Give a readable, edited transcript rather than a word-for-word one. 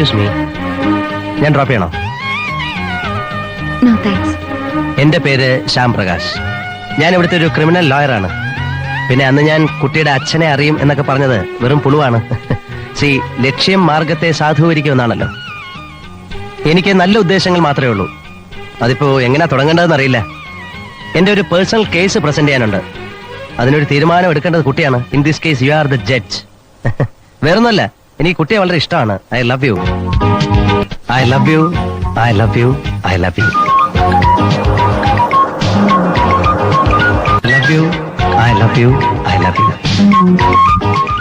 Excuse me, ഞാൻ drop ചെയ്യണോ? No thanks. എന്റെ പേര് ശ്യാം പ്രകാശ്. ഞാൻ ഇവിടുത്തെ ഒരു ക്രിമിനൽ ലോയറാണ്. പിന്നെ അന്ന് ഞാൻ കുട്ടിയുടെ അച്ഛനെ അറിയും എന്നൊക്കെ പറഞ്ഞത് വെറും പുളുവാണ്. സി, ലക്ഷ്യം മാർഗത്തെ സാധൂകരിക്കുമെന്നാണല്ലോ. എനിക്ക് നല്ല ഉദ്ദേശങ്ങൾ മാത്രമേ ഉള്ളൂ. അതിപ്പോ എങ്ങനെയാ തുടങ്ങേണ്ടതെന്ന് അറിയില്ല. എന്റെ ഒരു പേഴ്സണൽ കേസ് പ്രസന്റ് ചെയ്യാനുണ്ട്. അതിനൊരു തീരുമാനം എടുക്കേണ്ടത് കുട്ടിയാണ്. In this case you are the judge. വേറൊന്നുമല്ല, എനിക്ക് കുട്ടിയെ വളരെ ഇഷ്ടമാണ്. I love you, I love you, I love you, I love you, I love you, I love you, I love you.